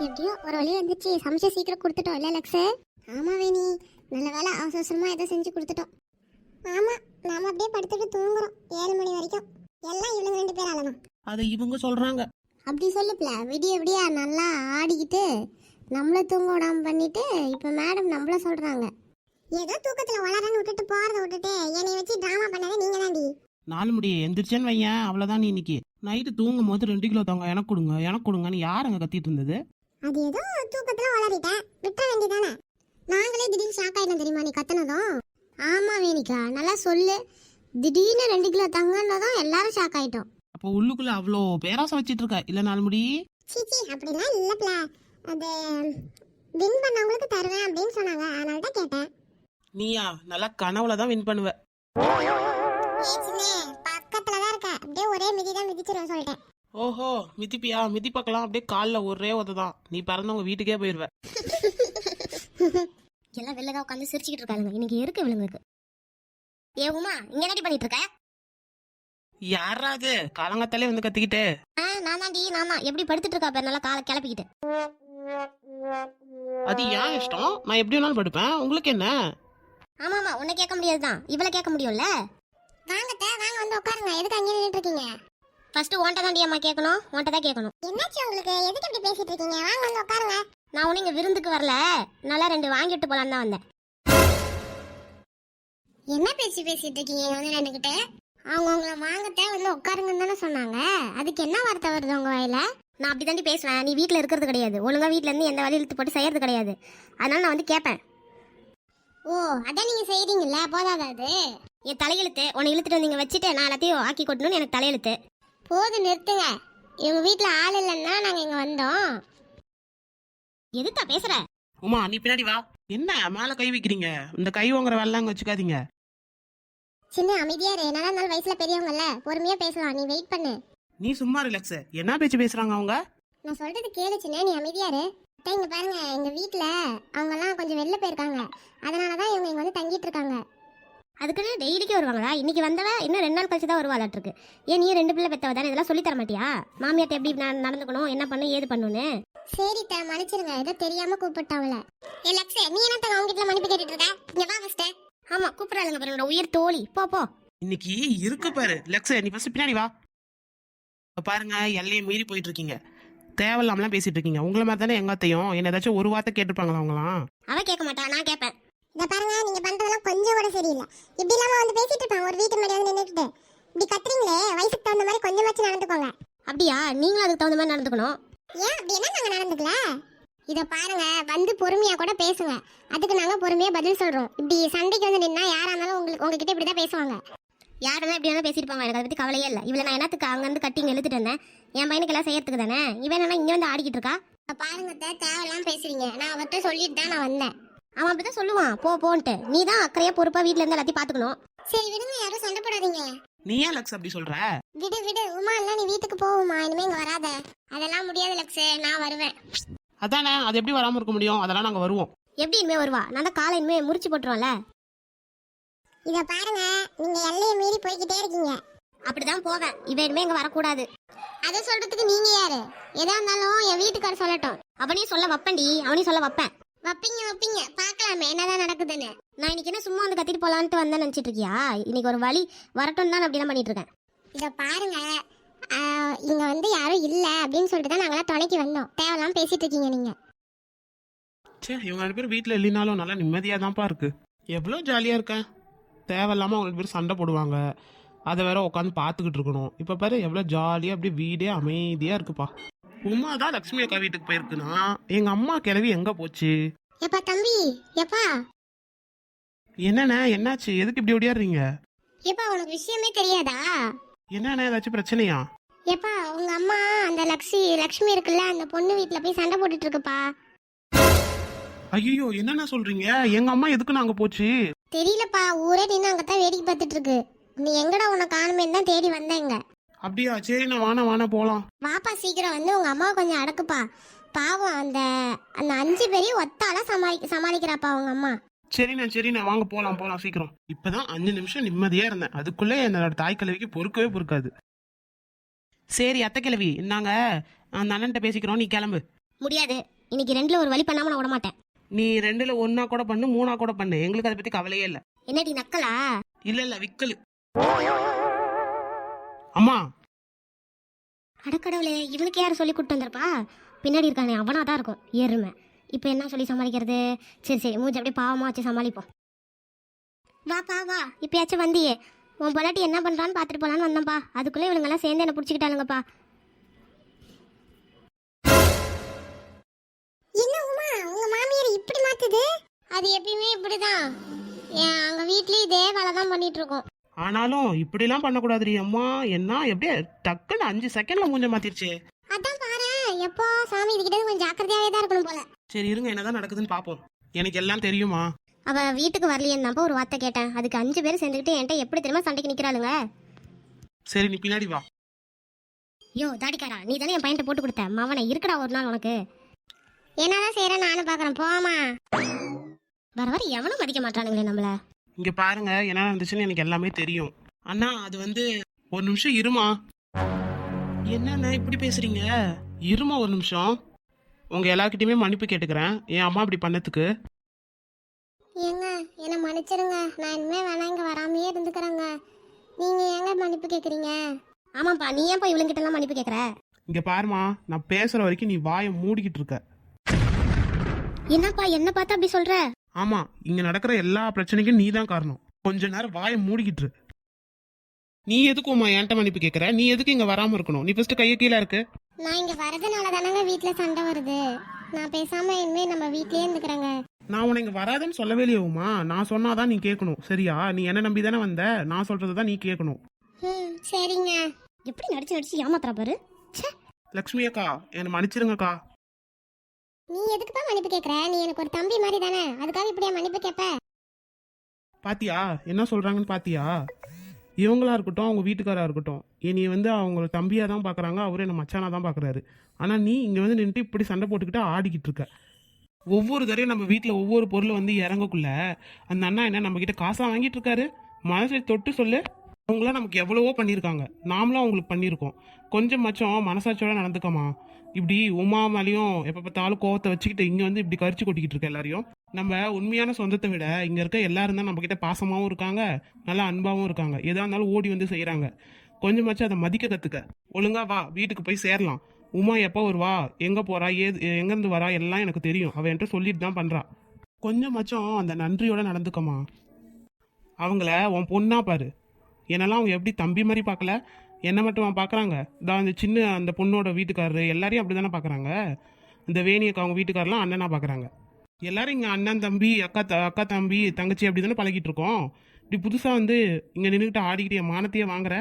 எப்படியோ ஒரு வழி வந்துச்சு. சமைச்சு சீக்கிரம் கொடுத்துட்டோம் இல்ல லக்ஸு? ஆமா வேணி, நல்ல வேலை அவசர அவசரமா ஏதோ செஞ்சு கொடுத்துட்டோம். ஆமா, நாம அப்படியே படுத்துட்டு தூங்குறோம் 7 மணி வரைக்கும். எல்லாம் இவங்க 2 பேரால தான். அதை இவங்க சொல்றாங்க. அப்படி சொல்லுப்ல, விடிய விடிய நல்லா ஆடிக்கிட்டு நம்மள தூங்க விடாம பண்ணிட்டு இப்ப மேடம் நம்மள சொல்றாங்க. ஏதோ தூக்கத்துல வளரன்னு விட்டுட்டு போறத விட்டுட்டு என்னை வச்சு டிராமா பண்ணதே நீங்க தாண்டி. 4 முடி எந்திரிச்சேன்னு வையன், அவ்வளவுதான். நீ இன்னைக்கு நைட்டு தூங்கும் போது 2 கிலோ தாங்க எனக்கு கொடுங்க எனக்கு கொடுங்கன்னு யார் அங்க கத்திட்டு இருந்தது? அது ஏதோ தூக்கத்துல வளரிட்டேன், விட்ட வேண்டியதானே. நாங்களே திடீர்னு ஷாக் ஆயிடும் தெரியுமா நீ கத்துனதும். ஆமா வேணிக்கா, நல்லா சொல்லு. திடீர்னு 2 கிலோ தங்கன்னதும் எல்லாரும் ஷாக் ஆயிட்டோம். அப்போ உள்ளுக்குள்ள அவ்வளோ பேராசை வச்சிட்டு இருக்க இல்ல 4 முடி? சீச்சி, அப்படிலாம் இல்லப்ல. அது வின் பண்ணவங்களுக்கு தருவேன் அப்படின்னு சொன்னாங்க, அதனால தான் கேட்டேன். நீயா நல்லா கனவுல தான் வின் பண்ணுவ. பக்கத்துல தான் இருக்க, அப்படியே ஒரே மிதி தான் மிதிச்சிருவேன் சொல்லிட்டேன். ஓஹோ, மிதிப்பியா? மிதி பார்க்கலாம். அப்படியே கால்ல ஒரே உததான் நீ பறந்தவங்க வீட்டுக்கே போயிருவ. எல்லாம் வெளிலதான் உட்காந்து சிரிச்சுக்கிட்டு இருக்காங்க. இன்னைக்கு இருக்கு இவளுங்களுக்கு. ஏ உமா, இங்க என்னடி பண்ணிட்டு இருக்க? யாராவது காலங்கத்தாலே வந்து கத்திக்கிட்டு. நான் தாண்டி, நான் தான். எப்படி படுத்துட்டு இருக்கா பாரு, நல்லா காலை கிளப்பிக்கிட்டு. அது ஏன் இஷ்டம், நான் எப்படி வேணாலும் படுப்பேன். உங்களுக்கு என்ன? ஆமா ஆமா, உன்னை கேட்க முடியாதுதான், இவளை கேட்க முடியும்ல. வாங்கத்த, வாங்க வந்து உட்காருங்க. எதுக்கு அங்கே நின்னுட்டு இருக்கீங்க? ஃபர்ஸ்ட் உன்ட்ட தாண்டி அம்மா கேட்கணும், உன்ட்ட தான் கேட்கணும். என்னாச்சு உங்களுக்கு? எதுக்கு இப்படி பேசிட்டு இருக்கீங்க? வாங்க வந்து உட்காருங்க. நான் உன்னை இங்க விருந்துக்கு வரல, நல்லா 2 வாங்கிட்டு போலான்னு தான் வந்தேன். என்ன பேசி பேசிட்டு இருக்கீங்க வந்து 2 கிட்ட? அவங்க உங்களை வாங்கத்த வந்து உட்காருங்கன்னு தானே சொன்னாங்க. அதுக்கு என்ன வார்த்தை வருது உங்க வாயில? நான் அப்படி தாண்டி பேசுவேன். நீ வீட்டில் இருக்கிறது கிடையாது, ஒழுங்கா வீட்டில இருந்து எந்த வேலையும் இழுத்து போட்டு செய்யறது கிடையாது. அதனால நான் வந்து கேட்பேன். ஓ, அதான் நீங்க செய்றீங்கல்ல, போதாதா அது? என் தலையெழுத்து. உன்னை இழுத்துட்டு வந்து இங்க வச்சுட்டு நான் எல்லாத்தையும் ஆக்கி கொட்டணும்னு எனக்கு தலையெழுத்து. போது, நிறுத்துங்க. இவங்க வீட்டுல ஆள் இல்லைன்னா நாங்க இங்க வந்தோம். எதுக்கா பேசுற? உமா, நீ பின்னாடி வா. என்ன மேல கை வைக்கிறீங்க? இந்த கை வாங்குற வேலை அங்க வச்சுக்காதீங்க. சின்ன அமைதியா இரு. என்னதான் இருந்தாலும் வயசுல பெரியவங்கல்ல, பொறுமையா பேசலாம். நீ வெயிட் பண்ணு. நீ சும்மா ரிலாக்ஸ். என்ன பேச்சு பேசுறாங்க அவங்க? நான் சொல்றது கேளு சின்ன, நீ அமைதியா இரு. அத்தை, இங்க பாருங்க, எங்க வீட்டுல அவங்க எல்லாம் கொஞ்சம் வெளில போயிருக்காங்க. அதனாலதான் இவங்க இங்க வந்து தங்கிட்டு இருக்காங்க. அதுக்குன்னு டெய்லிக்கு வருவாங்களா? இன்னைக்கு வந்தவ இன்னும் 2 நாள் கழிச்சு தான் வருவாளாட்டு இருக்கு. ஏன் நீ 2 பிள்ளை பெத்தவ தானே, இதெல்லாம் சொல்லி தர மாட்டியா? மாமியார்ட்ட எப்படி நடந்துக்கணும், என்ன பண்ணு ஏது பண்ணுன்னு? சரி த, மன்னிச்சிருங்க, ஏதோ தெரியாம கூப்பிட்டாங்கள. ஏ லக்ஷே, நீ என்ன தங்க அவங்க கிட்ட மன்னிப்பு கேட்டுட்டு இருக்க? இங்க வா ஃபர்ஸ்ட். ஆமா, கூப்பிடாதுங்க பாருங்க, உயிர் தோழி. போ போ. இன்னைக்கு இருக்கு பாரு லக்ஸ். நீ ஃபர்ஸ்ட் பின்னாடி வா. பாருங்க, எல்லையை மீறி போயிட்டு இருக்கீங்க. தேவையில்லாமலாம் பேசிட்டு இருக்கீங்க. உங்களை மாதிரி தானே எங்க அத்தையும். என்ன ஏதாச்சும் ஒரு வார்த்தை கேட்டுப்பாங்களா அவங்களாம்? அவ கேட்க மாட்டா, நான் கேட்பேன். இத பாருங்க, நீங்க பண்றதெல்லாம் கொஞ்சம் கூட சரியில்லை. இப்படி இல்லாம வந்து பேசிட்டு இருப்பான் ஒரு வீட்டு முன்னாடி வந்து நின்னுட்டு. இப்படி கத்துறீங்களே, வயசுக்கு தகுந்த மாதிரி கொஞ்சமாச்சும் நடந்துக்கோங்க. அப்படியா? நீங்களும் அதுக்கு தகுந்த மாதிரி நடந்துக்கணும். ஏன் அப்படி என்ன நாங்க நடந்துக்கல? இத பாருங்க, வந்து பொறுமையா கூட பேசுங்க. அதுக்கு நாங்க பொறுமையா பதில் சொல்றோம். இப்படி சண்டைக்கு வந்து நின்னா யாரா இருந்தாலும் உங்ககிட்ட இப்படிதான் பேசுவாங்க. யாரெல்லாம் எப்படி வேணா பேசிருப்பாங்க, எனக்கு அதை பத்தி கவலையே இல்லை. இவளை நான் என்னத்துக்கு அங்க இருந்து கட்டி எழுத்துட்டு இருந்தேன்? என் பையனுக்கு எல்லாம் செய்யறதுக்கு தானே. இவன் என்ன இங்க வந்து ஆடிக்கிட்டு இருக்கா? பாருங்க, தேவையெல்லாம் பேசுறீங்க. நான் அவர்கிட்ட சொல்லிட்டு தான் நான் வந்தேன். அவன் அப்படிதான் சொல்லுவான், போ போன்ட்டு. நீ தான் அக்கறையா பொறுப்பா வீட்டுல இருந்து எல்லாத்தையும் பாத்துக்கணும். சரி விடுங்க, யாரும் சண்டை போடாதீங்க. நீ ஏன் லக்ஸ் அப்படி சொல்ற? விடு விடு உமா, எல்லாம் நீ வீட்டுக்கு போகுமா, இனிமே இங்க வராத. அதெல்லாம் முடியாது லக்ஷே, நான் வருவேன். அதானே, அது எப்படி வராம இருக்க முடியும்? அதெல்லாம் நாங்க வருவோம். எப்படி இனிமே வருவா? நான் தான் காலை இனிமே முறிச்சு போட்டுருவோம்ல. இத பாருங்க, நீங்க எல்லையை மீறி போய்கிட்டே இருக்கீங்க. அப்படிதான் போவேன். இவ இனிமே இங்க வரக்கூடாது. அதை சொல்றதுக்கு நீங்க யாரு? எதா இருந்தாலும் என் வீட்டுக்காரர் சொல்லட்டும். அவனையும் சொல்ல வைப்பேன்டி, அவனையும் சொல்ல வைப்பேன். வப்பீங்க வப்பீங்க, பாக்கலாமே என்னதான் நடக்குதுன்னு. நான் இன்னைக்கு என்ன சும்மா வந்து கத்திட்டு போலான்ட்டு வந்தேன் நினைச்சிட்டு இருக்கியா? இன்னைக்கு ஒரு வழி வரட்டும் தான் அப்படிலாம் பண்ணிட்டு இருக்கேன். இத பாருங்க, இங்க வந்து யாரும் இல்ல அப்படின்னு சொல்லிட்டு தான் நாங்களாம் துணைக்கு வந்தோம். தேவையில்லாம பேசிட்டு இருக்கீங்க நீங்க. சே, இவங்க 2 பேரும் வீட்டுல இல்லைனாலும் நல்லா நிம்மதியா தான்ப்பா இருக்கு. எவ்வளவு ஜாலியா இருக்கேன். தேவையில்லாம அவங்க 2 பேரும் சண்டை போடுவாங்க, அதை வேற உட்காந்து பாத்துக்கிட்டு இருக்கணும். இப்ப பாரு எவ்வளவு ஜாலியா அப்படியே வீடே அமைதியா இருக்குப்பா. உமா தான் லட்சுமி அக்கா வீட்டுக்கு போயிருக்குன்னா எங்க அம்மா கிளவி எங்க போச்சு? எப்பா தம்பி, எப்பா என்னண்ணே, என்னாச்சு? எதுக்கு இப்படி ஓடியாடுறீங்க? எப்பா உனக்கு விஷயமே தெரியாதா? என்னண்ணே, ஏதாச்சும் பிரச்சனையா? எப்பா உங்க அம்மா அந்த லக்ஷ்மி இருக்குல்ல, அந்த பொண்ணு வீட்டுல போய் சண்டை போட்டுட்டு இருக்குப்பா. ஐயோ, என்னண்ணா சொல்றீங்க? எங்க அம்மா எதுக்கு நாங்க போச்சு? தெரியலப்பா, ஊரே நின்று அங்கதான் வேடிக்கை பார்த்துட்டு இருக்கு. நீ எங்கடா உன்னை காணுமே தான் தேடி வந்தேங்க. அப்படியா? சரி, நான் வானா போலாம். வாப்பா சீக்கிரம் வந்து உங்க அம்மாவை கொஞ்சம் அடக்குப்பா. பாவம், அந்த 5 பேரையும் ஒத்தால சமாளிக்கிறாப்பா உங்க அம்மா. சரிண்ணா வாங்க போலாம் சீக்கிரம். இப்பதான் 5 நிமிஷம் நிம்மதியா இருந்தேன், அதுக்குள்ளே என்னோட தாய் கிழவிக்கு பொறுக்கவே பொறுக்காது. சரி அத்தை கிழவி, நாங்க அந்த அண்ணன்ட்ட பேசிக்கிறோம், நீ கிளம்பு. முடியாது. இன்னைக்கு ரெண்டுல ஒரு வழி பண்ணாம நான் விட மாட்டேன். நீ 2ல் 1 கூட பண்ணு, 3 கூட பண்ணு, எங்களுக்கு அதை பத்தி கவலையே இல்லை. என்னடி நக்கலா? இல்ல விக்கலு. அம்மா அடக்கடவுளே, இவனுக்கு யார் சொல்லி கூட்டு வந்திருப்பா? பின்னாடி இருக்கானே அவனா தான் இருக்கும் எருமை. இப்போ என்ன சொல்லி சமாளிக்கிறது? சரி மூஞ்சி அப்படியே பாவமா வச்சு சமாளிப்போம். வாப்பா வா, இப்பயாச்சும் வந்தியே. உன் பொண்டாட்டி என்ன பண்றான்னு பார்த்துட்டு போலான்னு வந்தேன்ப்பா. அதுக்குள்ளே இவனுங்கெல்லாம் சேர்ந்து என்ன பிடிச்சிக்கிட்டாளுங்கப்பா. என்ன உமா உங்க மாமியார் இப்படி மாத்துது? அது எப்பயுமே இப்படிதான். அங்க வீட்லயும் இதே வேலை தான் பண்ணிட்டு இருக்கோம். ஆனாலும் இப்படிலாம் பண்ணக்கூடாதுடி அம்மா. என்ன எப்படியே டக்குன்னு 5 செகண்ட்ல மூஞ்ச மாத்திருச்சு. அதான் பாரு, எப்போ சாமி இதுகிட்ட கொஞ்சம் ஜாக்கிரதையாவே தான் இருக்கணும் போல. சரி இருங்க, என்னதான் நடக்குதுன்னு பாப்போம். எனக்கு எல்லாம் தெரியுமா? அவ வீட்டுக்கு வரலையேன்னு தான்ப்பா ஒரு வார்த்தை கேட்டேன். அதுக்கு 5 பேர் சேர்ந்துக்கிட்டு என்கிட்ட எப்படி தெரியுமா சண்டைக்கு நிக்கிறாளுங்க. சரி நீ பின்னாடி வா. யோ தாடிக்காரா, நீ தானே என் பையன்ட்ட போட்டு கொடுத்த மவனை. இருக்கடா ஒரு நாள் உனக்கு. என்னதான் செய்யறேன் நானும் பாக்குறேன். போமா வர வர எவனும் மதிக்க மாட்டானுங்களே நம்மள. இங்க பாருங்க, என்ன நடந்துச்சுன்னு எனக்கு எல்லாமே தெரியும். அண்ணா அது வந்து ஒரு நிமிஷம் இருமா. என்னண்ணா இப்படி பேசுறீங்க? இருமா ஒரு நிமிஷம். உங்க எல்லார்கிட்டயுமே மன்னிப்பு கேட்டுக்கிறேன் என் அம்மா இப்படி பண்ணதுக்கு. ஏங்க என்ன மன்னிச்சிருங்க. நான் இனிமே வேணா இங்க வராமையே இருந்துக்கிறேங்க. நீங்க ஏங்க மன்னிப்பு கேக்குறீங்க? ஆமாப்பா, நீ ஏன்ப்பா இவளுங்கிட்ட எல்லாம் மன்னிப்பு கேட்கற? இங்க பாருமா, நான் பேசுற வரைக்கும் நீ வாயை மூடிக்கிட்டு இருக்க. என்னப்பா என்ன பார்த்தா அப்படி சொல்ற? ஆமா, இங்க நடக்கிற எல்லா பிரச்சனைக்கும் நீ தான் காரணம். கொஞ்ச நேரம் வாயை மூடிக்கிட்டு இரு. நீ எதுக்கு உமா என்கிட்ட மன்னிப்பு கேட்கற? நீ எதுக்கு இங்க வராம இருக்கணும்? நீ ஃபர்ஸ்ட் கையை கீழே இருக்கு. நான் இங்க வரதுனால தானங்க வீட்ல சண்டை வருது. நான் பேசாம இனிமே நம்ம வீட்லயே இருந்துக்கிறேங்க. நான் உன்னை இங்க வராதுன்னு சொல்லவே இல்லையே உமா. நான் சொன்னாதான் நீ கேட்கணும், சரியா? நீ என்ன நம்பி தானே வந்த, நான் சொல்றதுதான் நீ கேட்கணும். சரிங்க. எப்படி நடிச்சு ஏமாத்துறா பாரு. லக்ஷ்மி அக்கா, என்னை மன்னிச்சிருங்கக்கா. நீ எதுக்குப்பா மன்னிப்பு கேக்குற? நீ எனக்கு ஒரு தம்பி மாதிரி தானே, அதுக்காக இப்படியா மன்னிப்பு கேட்ப? பாத்தியா என்ன சொல்றாங்கன்னு பாத்தியா? இவங்களா இருக்கட்டும், அவங்க வீட்டுக்காரா இருக்கட்டும், நீ வந்து அவங்க தம்பியா தான் பாக்குறாங்க, அவரு என்ன மச்சானா தான் பாக்குறாரு. ஆனா நீ இங்க வந்து நின்று இப்படி சண்டை போட்டுக்கிட்டு ஆடிக்கிட்டு இருக்க. ஒவ்வொரு தடவையும் நம்ம வீட்டுல ஒவ்வொரு பொருள் வந்து இறங்கக்குள்ள அந்த அண்ணா என்ன நம்ம கிட்ட காசா வாங்கிட்டு இருக்காரு? மனசை தொட்டு சொல்லு. அவங்களாம் நமக்கு எவ்வளவோ பண்ணியிருக்காங்க, நாமளும் அவங்களுக்கு பண்ணியிருக்கோம். கொஞ்சம் மச்சம் மனசாட்சியோட நடந்துக்கமா. இப்படி உமா மேலேயும் எப்போ பார்த்தாலும் கோவத்தை வச்சுக்கிட்டு இங்கே வந்து இப்படி கரிச்சு கொட்டிக்கிட்டு இருக்க எல்லாரையும். நம்ம உண்மையான சொந்தத்தை விட இங்கே இருக்க எல்லாரும் தான் நம்மக்கிட்ட பாசமாகவும் இருக்காங்க, நல்லா அன்பாகவும் இருக்காங்க. எதாக இருந்தாலும் ஓடி வந்து செய்கிறாங்க. கொஞ்சமாச்சும் அதை மதிக்க கற்றுக்க. ஒழுங்கா வா, வீட்டுக்கு போய் சேரலாம். உமா எப்போ வருவா, எங்கே போகிறா, எங்கேருந்து வரா எல்லாம் எனக்கு தெரியும். அவள் என்கிட்ட சொல்லிட்டு தான் பண்ணுறா. கொஞ்சமாச்சும் அந்த நன்றியோட நடந்துக்கமா. அவங்கள உன் பொண்ணா பாரு. என்னெல்லாம் அவங்க எப்படி தம்பி மாதிரி பார்க்கல, என்ன மட்டும் அவன் பார்க்குறாங்க. இதான் அந்த சின்ன அந்த பொண்ணோட வீட்டுக்காரரு எல்லாரையும் அப்படி தானே பார்க்குறாங்க. இந்த வேணியக்கா அவங்க வீட்டுக்காரெலாம் அண்ணனா பார்க்குறாங்க. எல்லாரும் இங்கே அண்ணன் தம்பி அக்கா தம்பி தங்கச்சி அப்படி தானே பழகிட்டு இருக்கோம். இப்படி புதுசாக வந்து இங்கே நின்றுக்கிட்டு ஆடிக்கிட்டு என் மானத்தையே வாங்குற.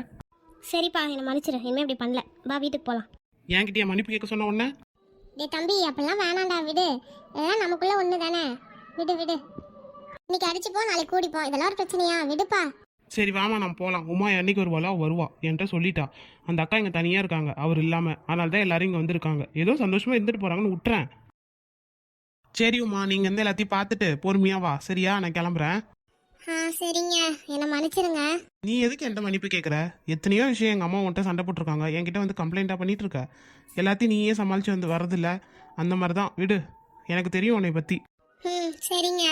சரிப்பா, என்னை மன்னிச்சிரு. இனிமே இப்படி பண்ணல. வா வீட்டுக்கு போகலாம். என்கிட்டயே மன்னிப்பு கேட்க சொன்ன உடனே? டே தம்பி, அப்படிலாம் வேணாண்டா, விடு. இதெல்லாம் நமக்குள்ள ஒண்ணு தானே, விடு விடு. இன்னைக்கு அடிச்சுப்போம், நாளைக்கு கூடிப்போம், இதெல்லாம் ஒரு பிரச்சனையா? விடுப்பா. சரி வாமா நம்ம போகலாம். உமா என்னைக்கு வருவாளோ வருவா, என்கிட்ட சொல்லிட்டா. அந்த அக்கா இங்கே தனியாக இருக்காங்க, அவர் இல்லாமல். அதனால தான் எல்லாரும் இங்கே வந்திருக்காங்க. ஏதோ சந்தோஷமாக இருந்துட்டு போகிறாங்கன்னு விட்டுறேன். சரி உமா, நீங்கள் வந்து எல்லாத்தையும் பார்த்துட்டு பொறுமையா வா, சரியா? நான் கிளம்புறேன். சரிங்க, என்னை மன்னிச்சிருங்க. நீ எதுக்கு என்கிட்ட மன்னிப்பு கேட்குற? எத்தனையோ விஷயம் எங்கள் அம்மா உன்கிட்ட சண்டை போட்டிருக்காங்க, என்கிட்ட வந்து கம்ப்ளைண்ட்டாக பண்ணிட்டு இருக்க. எல்லாத்தையும் நீயே சமாளித்து வந்து வரதில்ல. அந்த மாதிரி தான் விடு, எனக்கு தெரியும் உன்னை பற்றி. சரிங்க.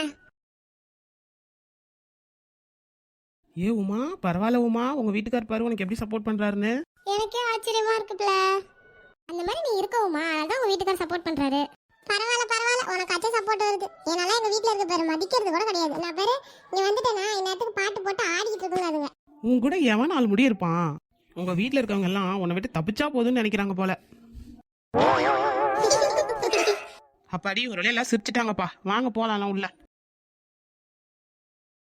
ஏ உமா, பரவாயில்ல உமா, உங்கள் வீட்டுக்கார் பாரு உனக்கு எப்படி சப்போர்ட் பண்ணுறாருன்னு. எனக்கே ஆச்சரியமா இருக்குப்ல. அந்த மாதிரி நீ இருக்கவுமா, அதான் உங்க வீட்டுக்கார சப்போர்ட் பண்றாரு. பரவாயில்ல பரவாயில்ல, உனக்கு அச்ச சப்போர்ட் வருது. என்னால எங்க வீட்டுல இருக்க பேரு மதிக்கிறது கூட கிடையாது. நான் பேரு நீ வந்துட்டேன்னா இந்நேரத்துக்கு பாட்டு போட்டு ஆடிக்கிட்டு இருக்குங்க. உன் கூட எவன் நாள் முடி இருப்பான்? உங்கள் வீட்டில் இருக்கவங்க எல்லாம் உன்னை விட்டு தப்பிச்சா போதுன்னு நினைக்கிறாங்க போல. அப்பாடி ஒரு எல்லாம் சிரிச்சிட்டாங்கப்பா. வாங்க போகலாம் உள்ள.